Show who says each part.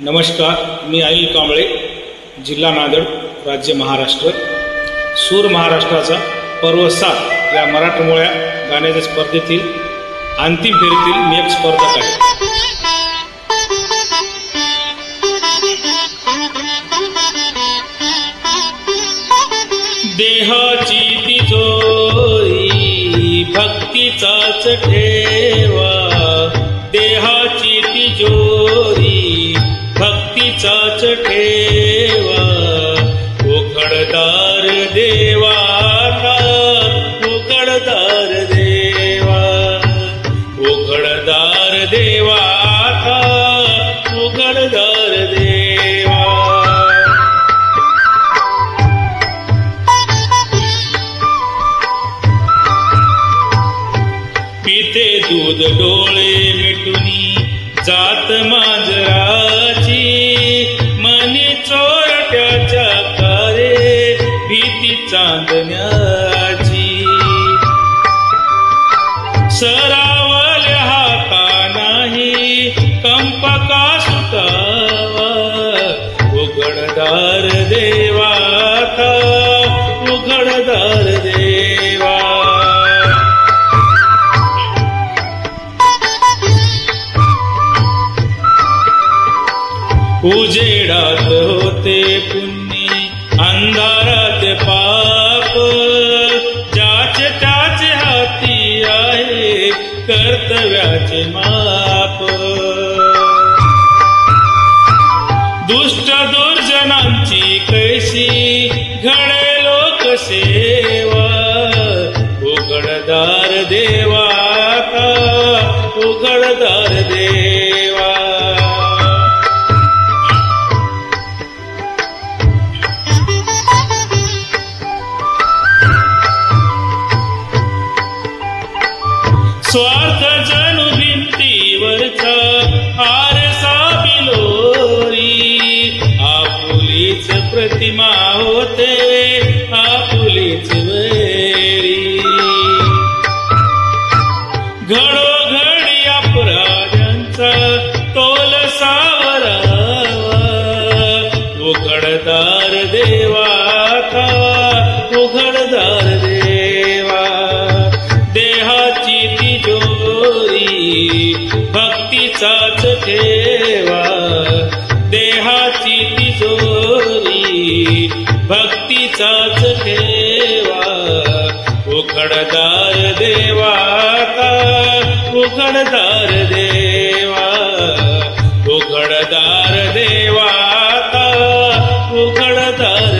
Speaker 1: नमस्कार, मी अनिल कांबळे, जिल्हा नांदेड, राज्य महाराष्ट्र. सूर महाराष्ट्राचा पर्व 7 या मराठमोळ्या गाण्याच्या स्पर्धेतील अंतिम फेरीतील मी एक स्पर्धक आहे. देहाची तिजोरी भक्तीचाच ठेवा, देहाची तिजोरी भक्तीचाच ठेवा. उघडदार देवाचा, उघडदार देवा, उघडदार देवाचा, उघडदार देवा. पिते दूध डोळे मिटुनी जात मांजराची, मनी चोरट्याच्या कारे भीती चांदण्याची. सरावल्या हाता नाही कंप का सुटावा, उघडदार देवाचा, उघडदार देवा. उजेडात होते पुण्य, अंधारात पाप, ज्याचे त्याचे हाती आहे कर्तव्याचे माप. दुष्ट दुर्जनांची कैसी घडे लोकसेवा, उघडदार देवाचा, उघडदार देवा. स्वार्थ जणू भिंतीवरचा आरसा बिलोरी, आपुलीच प्रतिमा होते आपुलीच वैरी. घडोघडी अपराध्यांचा तोल सावरावा, उघडदार देवाचा, उघडदार देवा. देहाची तिजोरी भक्तीचाच ठेवा, देहाची तिजोरी भक्तीचाच ठेवा. उघडदार देवाचा, उघडदार देवा, उघडदार देवाचा, उघडदार